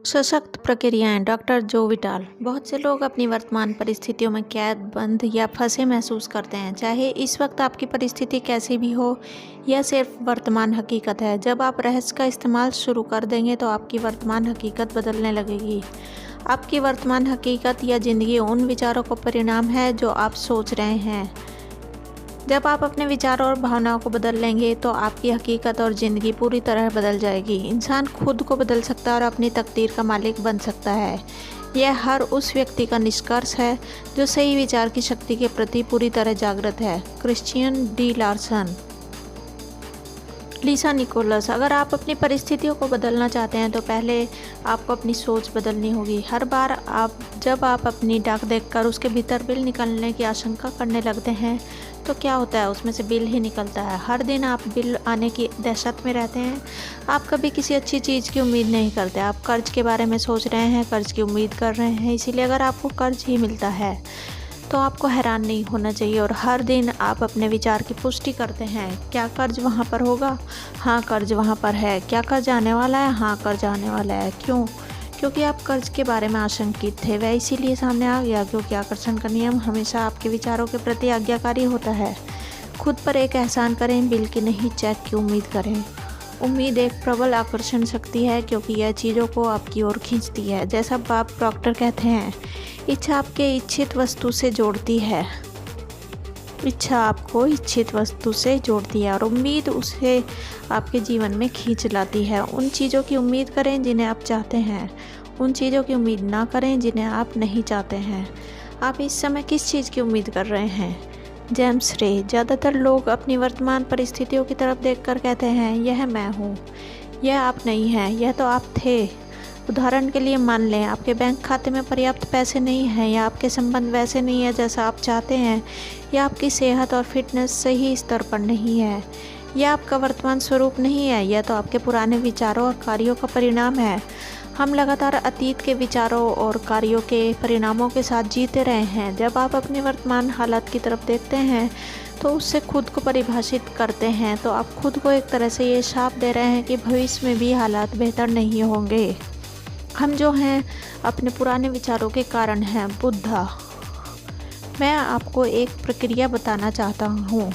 सशक्त प्रक्रियाएं। डॉक्टर जो विटाल। बहुत से लोग अपनी वर्तमान परिस्थितियों में कैद, बंद या फंसे महसूस करते हैं, चाहे इस वक्त आपकी परिस्थिति कैसी भी हो। यह सिर्फ वर्तमान हकीकत है। जब आप रहस्य का इस्तेमाल शुरू कर देंगे तो आपकी वर्तमान हकीकत बदलने लगेगी। आपकी वर्तमान हकीकत या ज़िंदगी उन विचारों का परिणाम है जो आप सोच रहे हैं। जब आप अपने विचारों और भावनाओं को बदल लेंगे तो आपकी हकीकत और ज़िंदगी पूरी तरह बदल जाएगी। इंसान खुद को बदल सकता है और अपनी तकदीर का मालिक बन सकता है। यह हर उस व्यक्ति का निष्कर्ष है जो सही विचार की शक्ति के प्रति पूरी तरह जागृत है। Christian D Larson. Lisa Nichols. अगर आप अपनी परिस्थितियों को बदलना चाहते हैं तो पहले आपको अपनी सोच बदलनी होगी। हर बार जब आप अपनी डाक देखकर उसके भीतर बिल निकलने की आशंका करने लगते हैं तो क्या होता है, उसमें से बिल ही निकलता है। हर दिन आप बिल आने की दहशत में रहते हैं। आप कभी किसी अच्छी चीज़ की उम्मीद नहीं करते। आप कर्ज के बारे में सोच रहे हैं, कर्ज की उम्मीद कर रहे हैं। इसीलिए अगर आपको कर्ज ही मिलता है तो आपको हैरान नहीं होना चाहिए। और हर दिन आप अपने विचार की पुष्टि करते हैं। क्या कर्ज वहाँ पर होगा? हाँ, कर्ज वहाँ पर है। क्या कर्ज आने वाला है? हाँ, कर्ज आने वाला है। क्यों? क्योंकि आप कर्ज के बारे में आशंकित थे। वह इसीलिए सामने आ गया क्योंकि आकर्षण का नियम हमेशा आपके विचारों के प्रति आज्ञाकारी होता है। खुद पर एक एहसान करें, बिल की नहीं चेक की उम्मीद करें। उम्मीद एक प्रबल आकर्षण शक्ति है क्योंकि यह चीज़ों को आपकी ओर खींचती है। जैसा बॉब प्रॉक्टर कहते हैं, इच्छा आपके इच्छित वस्तु से जोड़ती है। इच्छा आपको इच्छित वस्तु से जोड़ती है और उम्मीद उसे आपके जीवन में खींच लाती है। उन चीज़ों की उम्मीद करें जिन्हें आप चाहते हैं। उन चीज़ों की उम्मीद ना करें जिन्हें आप नहीं चाहते हैं। आप इस समय किस चीज़ की उम्मीद कर रहे हैं? जेम्स रे। ज़्यादातर लोग अपनी वर्तमान परिस्थितियों की तरफ देखकर कहते हैं, यह मैं हूँ। यह आप नहीं हैं, यह तो आप थे। उदाहरण के लिए मान लें आपके बैंक खाते में पर्याप्त पैसे नहीं हैं, या आपके संबंध वैसे नहीं है जैसा आप चाहते हैं, या आपकी सेहत और फिटनेस सही स्तर पर नहीं है। यह आपका वर्तमान स्वरूप नहीं है, यह तो आपके पुराने विचारों और कार्यों का परिणाम है। हम लगातार अतीत के विचारों और कार्यों के परिणामों के साथ जीते रहे हैं। जब आप अपने वर्तमान हालात की तरफ देखते हैं तो उससे खुद को परिभाषित करते हैं तो आप खुद को एक तरह से ये शाप दे रहे हैं कि भविष्य में भी हालात बेहतर नहीं होंगे। हम जो हैं अपने पुराने विचारों के कारण हैं। बुद्धा। मैं आपको एक प्रक्रिया बताना चाहता हूँ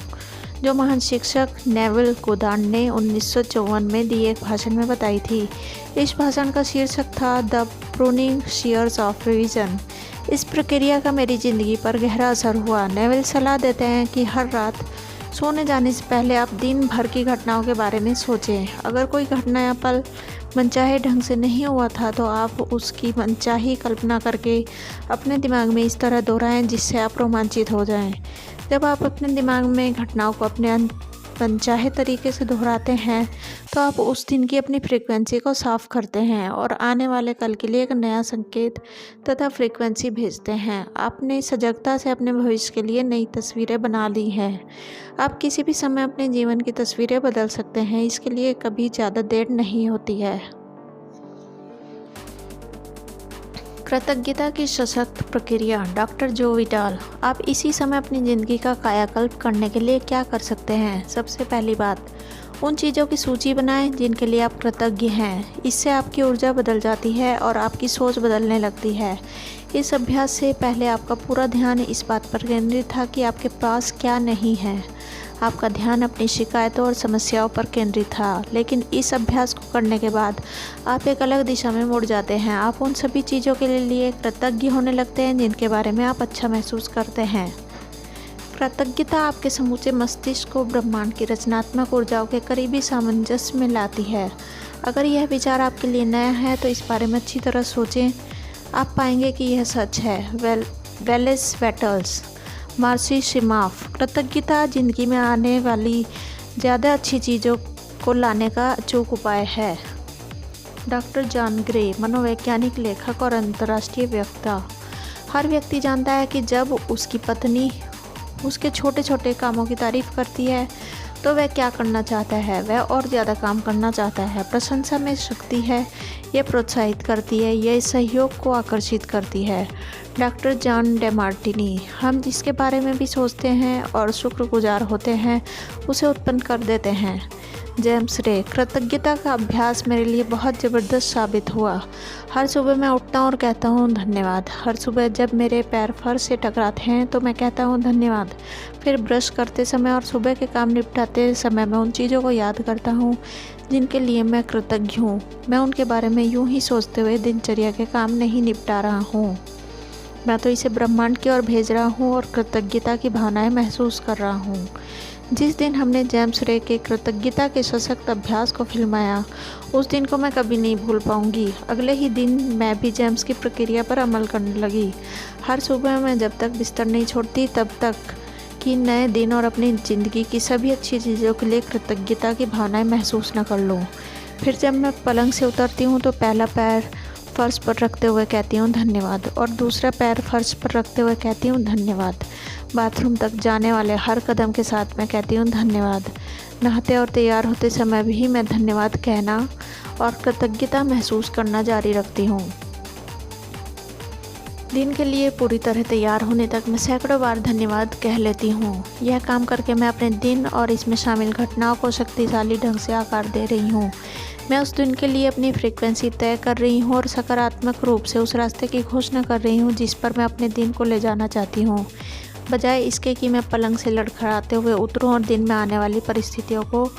जो महान शिक्षक नेविल गोदार्ड ने 1954 में दिए एक भाषण में बताई थी। इस भाषण का शीर्षक था the pruning shears of vision. इस प्रक्रिया का मेरी ज़िंदगी पर गहरा असर हुआ। नेविल सलाह देते हैं कि हर रात सोने जाने से पहले आप दिन भर की घटनाओं के बारे में सोचें। अगर कोई घटना या पल मनचाहे ढंग से नहीं हुआ था तो आप उसकी मनचाही कल्पना करके अपने दिमाग में इस तरह दोहराएं जिससे आप रोमांचित हो जाएं। जब आप अपने दिमाग में घटनाओं को अपने मनचाहे तरीके से दोहराते हैं तो आप उस दिन की अपनी फ्रीक्वेंसी को साफ करते हैं और आने वाले कल के लिए एक नया संकेत तथा फ्रीक्वेंसी भेजते हैं। आपने सजगता से अपने भविष्य के लिए नई तस्वीरें बना ली हैं। आप किसी भी समय अपने जीवन की तस्वीरें बदल सकते हैं। इसके लिए कभी ज़्यादा देर नहीं होती है। कृतज्ञता की सशक्त प्रक्रिया। डॉक्टर जो विटाल। आप इसी समय अपनी ज़िंदगी का कायाकल्प करने के लिए क्या कर सकते हैं? सबसे पहली बात, उन चीज़ों की सूची बनाएं जिनके लिए आप कृतज्ञ हैं। इससे आपकी ऊर्जा बदल जाती है और आपकी सोच बदलने लगती है। इस अभ्यास से पहले आपका पूरा ध्यान इस बात पर केंद्रित था कि आपके पास क्या नहीं है। आपका ध्यान अपनी शिकायतों और समस्याओं पर केंद्रित था। लेकिन इस अभ्यास को करने के बाद आप एक अलग दिशा में मुड़ जाते हैं। आप उन सभी चीज़ों के लिए कृतज्ञ होने लगते हैं जिनके बारे में आप अच्छा महसूस करते हैं। कृतज्ञता आपके समूचे मस्तिष्क को ब्रह्मांड की रचनात्मक ऊर्जाओं के करीबी सामंजस्य में लाती है। अगर यह विचार आपके लिए नया है तो इस बारे में अच्छी तरह सोचें। आप पाएंगे कि यह सच है। वेलेस वेटल्स। मार्सी शिमाफ। कृतज्ञता जिंदगी में आने वाली ज़्यादा अच्छी चीज़ों को लाने का अचूक उपाय है। Doctor John grey. मनोवैज्ञानिक, लेखक और अंतर्राष्ट्रीय वक्ता। हर व्यक्ति जानता है कि जब उसकी पत्नी उसके छोटे छोटे कामों की तारीफ करती है तो वह क्या करना चाहता है? वह और ज़्यादा काम करना चाहता है। प्रशंसा में शक्ति है। यह प्रोत्साहित करती है, यह सहयोग को आकर्षित करती है। Doctor John Demartini. हम जिसके बारे में भी सोचते हैं और शुक्रगुजार होते हैं उसे उत्पन्न कर देते हैं। जेम्स रे। कृतज्ञता का अभ्यास मेरे लिए बहुत ज़बरदस्त साबित हुआ। हर सुबह मैं उठता हूँ और कहता हूँ धन्यवाद। हर सुबह जब मेरे पैर फर्श से टकराते हैं तो मैं कहता हूँ धन्यवाद। फिर ब्रश करते समय और सुबह के काम निपटाते समय मैं उन चीज़ों को याद करता हूँ जिनके लिए मैं कृतज्ञ हूँ। मैं उनके बारे में यूं ही सोचते हुए दिनचर्या के काम नहीं निपटा रहा हूँ, मैं तो इसे ब्रह्मांड की ओर भेज रहा हूँ और कृतज्ञता की भावनाएं महसूस कर रहा हूँ। जिस दिन हमने जेम्स रे के कृतज्ञता के सशक्त अभ्यास को फिल्माया, उस दिन को मैं कभी नहीं भूल पाऊंगी। अगले ही दिन मैं भी जेम्स की प्रक्रिया पर अमल करने लगी। हर सुबह मैं जब तक बिस्तर नहीं छोड़ती तब तक कि नए दिन और अपनी ज़िंदगी की सभी अच्छी चीज़ों के लिए कृतज्ञता की भावनाएं महसूस न कर लूँ। फिर जब मैं पलंग से उतरती हूँ तो पहला पैर फर्श पर रखते हुए कहती हूँ धन्यवाद और दूसरा पैर फर्श पर रखते हुए कहती हूँ धन्यवाद। बाथरूम तक जाने वाले हर कदम के साथ मैं कहती हूँ धन्यवाद। नहाते और तैयार होते समय भी मैं धन्यवाद कहना और कृतज्ञता महसूस करना जारी रखती हूँ। दिन के लिए पूरी तरह तैयार होने तक मैं सैकड़ों बार धन्यवाद कह लेती हूँ। यह काम करके मैं अपने दिन और इसमें शामिल घटनाओं को शक्तिशाली ढंग से आकार दे रही हूँ। मैं उस दिन के लिए अपनी फ्रीक्वेंसी तय कर रही हूँ और सकारात्मक रूप से उस रास्ते की घोषणा कर रही हूँ जिस पर मैं अपने दिन को ले जाना चाहती हूँ, बजाय इसके कि मैं पलंग से लड़खड़ाते हुए उतरूँ और दिन में आने वाली परिस्थितियों को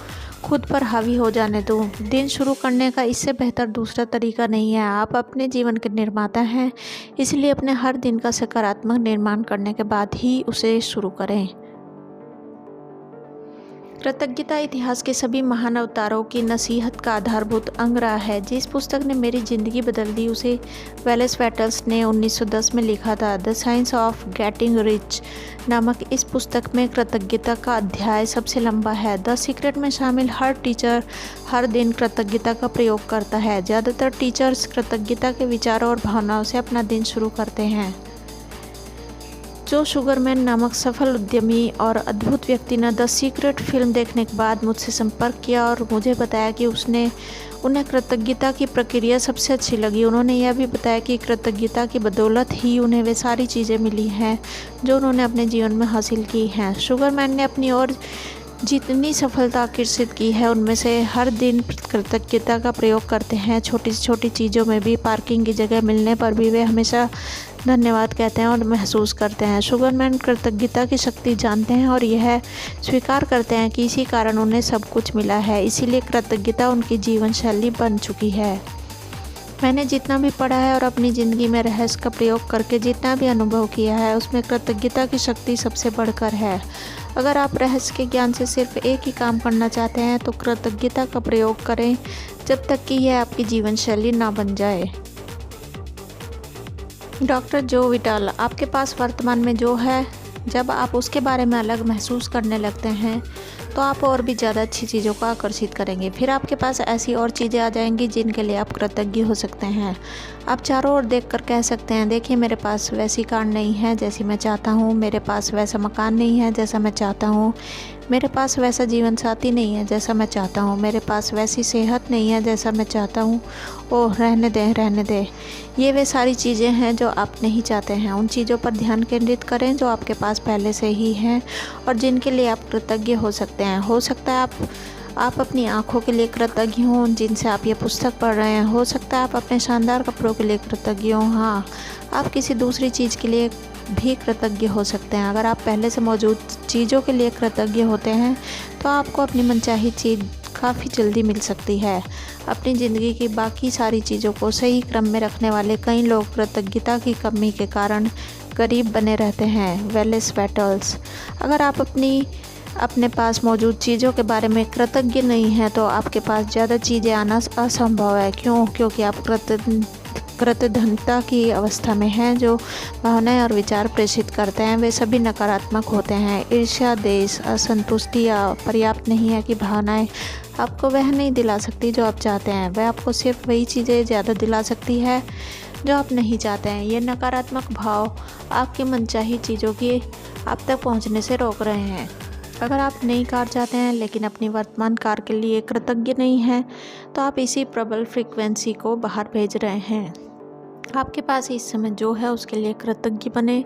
खुद पर हावी हो जाने दूँ। दिन शुरू करने का इससे बेहतर दूसरा तरीका नहीं है। आप अपने जीवन के निर्माता हैं, इसलिए अपने हर दिन का सकारात्मक निर्माण करने के बाद ही उसे शुरू करें। कृतज्ञता इतिहास के सभी महान अवतारों की नसीहत का आधारभूत अंग रहा है। जिस पुस्तक ने मेरी ज़िंदगी बदल दी उसे वेलेस पेटल्स ने 1910 में लिखा था। The science of getting rich नामक इस पुस्तक में कृतज्ञता का अध्याय सबसे लंबा है। द सीक्रेट में शामिल हर टीचर हर दिन कृतज्ञता का प्रयोग करता है। ज़्यादातर टीचर्स कृतज्ञता के विचारों और भावनाओं से अपना दिन शुरू करते हैं। जो शुगरमैन नामक सफल उद्यमी और अद्भुत व्यक्ति ने द सीक्रेट फिल्म देखने के बाद मुझसे संपर्क किया और मुझे बताया कि उन्हें कृतज्ञता की प्रक्रिया सबसे अच्छी लगी। उन्होंने यह भी बताया कि कृतज्ञता की बदौलत ही उन्हें वे सारी चीज़ें मिली हैं जो उन्होंने अपने जीवन में हासिल की हैं। शुगरमैन ने अपनी ओर जितनी सफलता आकर्षित की है उनमें से हर दिन कृतज्ञता का प्रयोग करते हैं। छोटी से छोटी चीज़ों में भी, पार्किंग की जगह मिलने पर भी वे हमेशा धन्यवाद कहते हैं और महसूस करते हैं। शुगरमैन कृतज्ञता की शक्ति जानते हैं और यह स्वीकार करते हैं कि इसी कारण उन्हें सब कुछ मिला है, इसीलिए कृतज्ञता उनकी जीवन शैली बन चुकी है। मैंने जितना भी पढ़ा है और अपनी ज़िंदगी में रहस्य का प्रयोग करके जितना भी अनुभव किया है उसमें कृतज्ञता की शक्ति सबसे बढ़कर है। अगर आप रहस्य के ज्ञान से सिर्फ एक ही काम करना चाहते हैं तो कृतज्ञता का प्रयोग करें जब तक कि यह आपकी जीवन शैली ना बन जाए। डॉक्टर जो विटाल। आपके पास वर्तमान में जो है, जब आप उसके बारे में अलग महसूस करने लगते हैं तो आप और भी ज़्यादा अच्छी चीज़ों को आकर्षित करेंगे। फिर आपके पास ऐसी और चीज़ें आ जाएंगी जिनके लिए आप कृतज्ञ हो सकते हैं। आप चारों ओर देखकर कह सकते हैं, देखिए मेरे पास वैसी कार नहीं है जैसी मैं चाहता हूँ, मेरे पास वैसा मकान नहीं है जैसा मैं चाहता हूँ, मेरे पास वैसा जीवन साथी नहीं है जैसा मैं चाहता हूँ, मेरे पास वैसी सेहत नहीं है जैसा मैं चाहता हूँ। ओह रहने दें। ये वे सारी चीज़ें हैं जो आप नहीं चाहते हैं। उन चीज़ों पर ध्यान केंद्रित करें जो आपके पास पहले से ही हैं और जिनके लिए आप कृतज्ञ हो सकते हैं। हो सकता है आप अपनी आँखों के लिए कृतज्ञ हों जिनसे आप ये पुस्तक पढ़ रहे हैं। हो सकता है आप अपने शानदार कपड़ों के लिए कृतज्ञ हों। हाँ, आप किसी दूसरी चीज़ के लिए भी कृतज्ञ हो सकते हैं। अगर आप पहले से मौजूद चीज़ों के लिए कृतज्ञ होते हैं तो आपको अपनी मनचाही चीज़ काफ़ी जल्दी मिल सकती है। अपनी ज़िंदगी की बाकी सारी चीज़ों को सही क्रम में रखने वाले कई लोग कृतज्ञता की कमी के कारण गरीब बने रहते हैं। Wallace petals. अगर आप अपने पास मौजूद चीज़ों के बारे में कृतज्ञ नहीं हैं तो आपके पास ज़्यादा चीज़ें आना असंभव है। क्योंकि आप कृतज्ञता की अवस्था में हैं। जो भावनाएं और विचार प्रेषित करते हैं वे सभी नकारात्मक होते हैं। ईर्ष्या, द्वेष, असंतुष्टि या पर्याप्त नहीं है कि भावनाएं आपको वह नहीं दिला सकती जो आप चाहते हैं। वह आपको सिर्फ वही चीज़ें ज़्यादा दिला सकती है जो आप नहीं चाहते हैं। ये नकारात्मक भाव आपकी मनचाही चीज़ों की आप तक पहुंचने से रोक रहे हैं। अगर आप नई कार चाहते हैं लेकिन अपनी वर्तमान कार के लिए कृतज्ञ नहीं हैं तो आप इसी प्रबल फ्रीक्वेंसी को बाहर भेज रहे हैं। आपके पास इस समय जो है उसके लिए कृतज्ञ बने।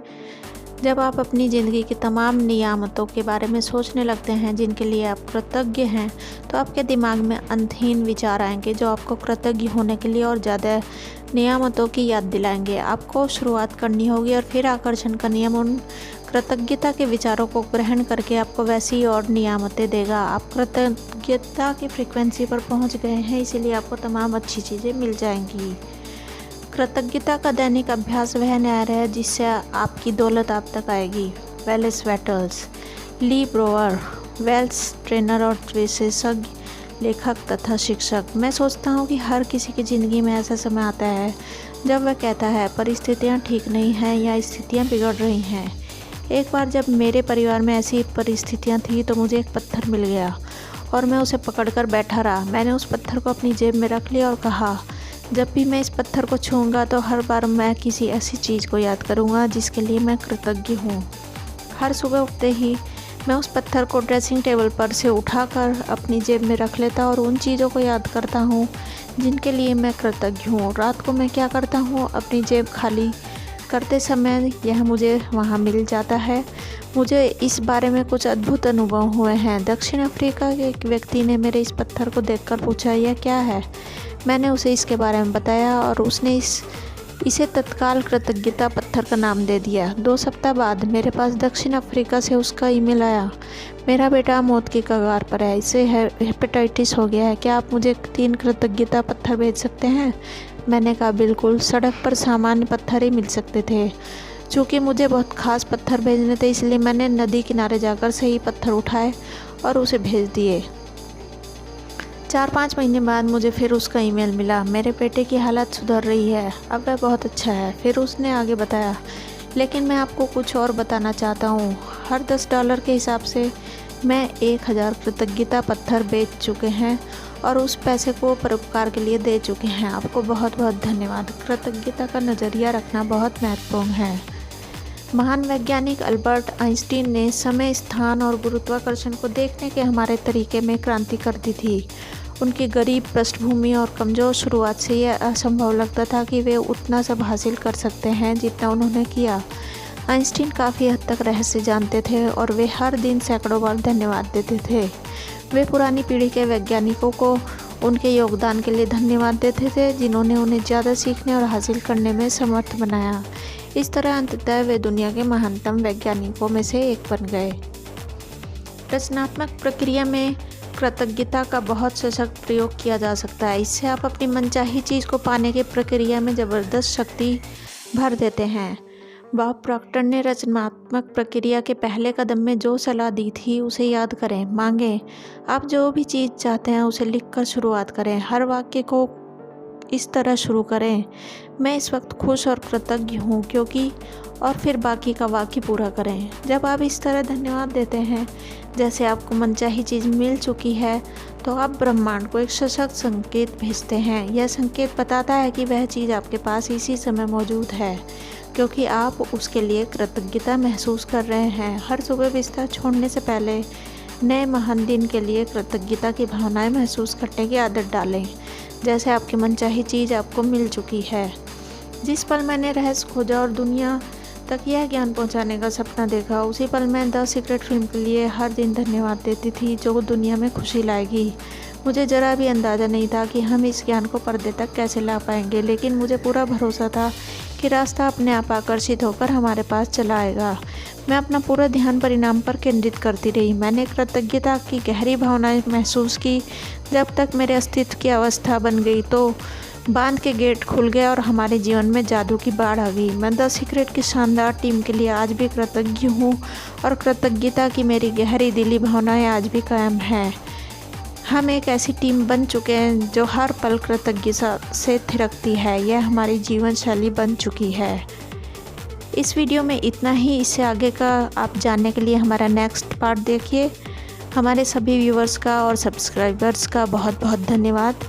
जब आप अपनी ज़िंदगी की तमाम नियामतों के बारे में सोचने लगते हैं जिनके लिए आप कृतज्ञ हैं, तो आपके दिमाग में अंतहीन विचार आएंगे जो आपको कृतज्ञ होने के लिए और ज़्यादा नियामतों की याद दिलाएंगे। आपको शुरुआत करनी होगी और फिर आकर्षण का नियम उन कृतज्ञता के विचारों को ग्रहण करके आपको वैसी और नियामतें देगा। आप कृतज्ञता की फ्रीक्वेंसी पर पहुंच गए हैं, इसीलिए आपको तमाम अच्छी चीज़ें मिल जाएंगी। कृतज्ञता का दैनिक अभ्यास वह न्याय है जिससे आपकी दौलत आप तक आएगी। वेल्स वेटल्स, ली ब्रोअर, वेल्स ट्रेनर और विशेषज्ञ लेखक तथा शिक्षक। मैं सोचता हूँ कि हर किसी की ज़िंदगी में ऐसा समय आता है जब वह कहता है परिस्थितियाँ ठीक नहीं हैं या स्थितियाँ बिगड़ रही हैं। एक बार जब मेरे परिवार में ऐसी परिस्थितियाँ थी तो मुझे एक पत्थर मिल गया और मैं उसे पकड़कर बैठा रहा। मैंने उस पत्थर को अपनी जेब में रख लिया और कहा, जब भी मैं इस पत्थर को छूऊंगा तो हर बार मैं किसी ऐसी चीज़ को याद करूंगा जिसके लिए मैं कृतज्ञ हूँ। हर सुबह उठते ही मैं उस पत्थर को ड्रेसिंग टेबल पर से उठाकर अपनी जेब में रख लेता और उन चीज़ों को याद करता हूँ जिनके लिए मैं कृतज्ञ हूँ। रात को मैं क्या करता हूँ, अपनी जेब खाली करते समय यह मुझे वहाँ मिल जाता है। मुझे इस बारे में कुछ अद्भुत अनुभव हुए हैं। दक्षिण अफ्रीका के एक व्यक्ति ने मेरे इस पत्थर को देखकर पूछा, यह क्या है? मैंने उसे इसके बारे में बताया और उसने इसे तत्काल कृतज्ञता पत्थर का नाम दे दिया। 2 सप्ताह बाद मेरे पास दक्षिण अफ्रीका से उसका ईमेल आया, मेरा बेटा मौत की कगार पर है, इसे हेपेटाइटिस हो गया है, क्या आप मुझे 3 कृतज्ञता पत्थर भेज सकते हैं? मैंने कहा बिल्कुल। सड़क पर सामान्य पत्थर ही मिल सकते थे। चूँकि मुझे बहुत ख़ास पत्थर भेजने थे इसलिए मैंने नदी किनारे जाकर सही पत्थर उठाए और उसे भेज दिए। 4-5 महीने बाद मुझे फिर उसका ईमेल मिला, मेरे बेटे की हालत सुधर रही है, अब वह बहुत अच्छा है। फिर उसने आगे बताया, लेकिन मैं आपको कुछ और बताना चाहता हूँ। हर $10 के हिसाब से मैं 1000 कृतज्ञता पत्थर बेच चुके हैं और उस पैसे को परोपकार के लिए दे चुके हैं। आपको बहुत बहुत धन्यवाद। कृतज्ञता का नज़रिया रखना बहुत महत्वपूर्ण है। महान वैज्ञानिक अल्बर्ट आइंस्टीन ने समय, स्थान और गुरुत्वाकर्षण को देखने के हमारे तरीके में क्रांति कर दी थी। उनकी गरीब पृष्ठभूमि और कमज़ोर शुरुआत से यह असंभव लगता था कि वे उतना सब हासिल कर सकते हैं जितना उन्होंने किया। आइंस्टीन काफ़ी हद तक रहस्य जानते थे और वे हर दिन सैकड़ों बार धन्यवाद देते थे। वे पुरानी पीढ़ी के वैज्ञानिकों को उनके योगदान के लिए धन्यवाद देते थे जिन्होंने उन्हें ज़्यादा सीखने और हासिल करने में समर्थ बनाया। इस तरह अंततः वे दुनिया के महानतम वैज्ञानिकों में से एक बन गए। रचनात्मक प्रक्रिया में कृतज्ञता का बहुत सशक्त प्रयोग किया जा सकता है। इससे आप अपनी मनचाही चीज़ को पाने की प्रक्रिया में ज़बरदस्त शक्ति भर देते हैं। बॉब प्रॉक्टर ने रचनात्मक प्रक्रिया के पहले कदम में जो सलाह दी थी उसे याद करें, मांगें। आप जो भी चीज़ चाहते हैं उसे लिखकर शुरुआत करें। हर वाक्य को इस तरह शुरू करें, मैं इस वक्त खुश और कृतज्ञ हूँ क्योंकि, और फिर बाकी का वाक्य पूरा करें। जब आप इस तरह धन्यवाद देते हैं जैसे आपको मनचाही चीज़ मिल चुकी है, तो आप ब्रह्मांड को एक सशक्त संकेत भेजते हैं। यह संकेत बताता है कि वह चीज़ आपके पास इसी समय मौजूद है क्योंकि आप उसके लिए कृतज्ञता महसूस कर रहे हैं। हर सुबह बिस्तर छोड़ने से पहले नए महान दिन के लिए कृतज्ञता की भावनाएं महसूस करने की आदत डालें, जैसे आपकी मनचाही चीज़ आपको मिल चुकी है। जिस पल मैंने रहस्य खोजा और दुनिया तक यह ज्ञान पहुंचाने का सपना देखा, उसी पल मैं द सीक्रेट फिल्म के लिए हर दिन धन्यवाद देती थी जो दुनिया में खुशी लाएगी। मुझे ज़रा भी अंदाज़ा नहीं था कि हम इस ज्ञान को पर्दे तक कैसे ला पाएंगे, लेकिन मुझे पूरा भरोसा था कि रास्ता अपने आप आकर्षित होकर हमारे पास चला आएगा। मैं अपना पूरा ध्यान परिणाम पर केंद्रित करती रही। मैंने कृतज्ञता की गहरी भावनाएं महसूस की जब तक मेरे अस्तित्व की अवस्था बन गई तो बांध के गेट खुल गए और हमारे जीवन में जादू की बाढ़ आ गई। मैं द सीक्रेट की शानदार टीम के लिए आज भी कृतज्ञ हूँ और कृतज्ञता की मेरी गहरी दिली भावनाएं आज भी कायम हैं। हम एक ऐसी टीम बन चुके हैं जो हर पल कृतज्ञता से थिरकती है। यह हमारी जीवन शैली बन चुकी है। इस वीडियो में इतना ही। इससे आगे का आप जानने के लिए हमारा नेक्स्ट पार्ट देखिए। हमारे सभी व्यूवर्स का और सब्सक्राइबर्स का बहुत बहुत धन्यवाद।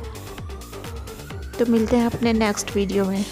तो मिलते हैं अपने नेक्स्ट वीडियो में।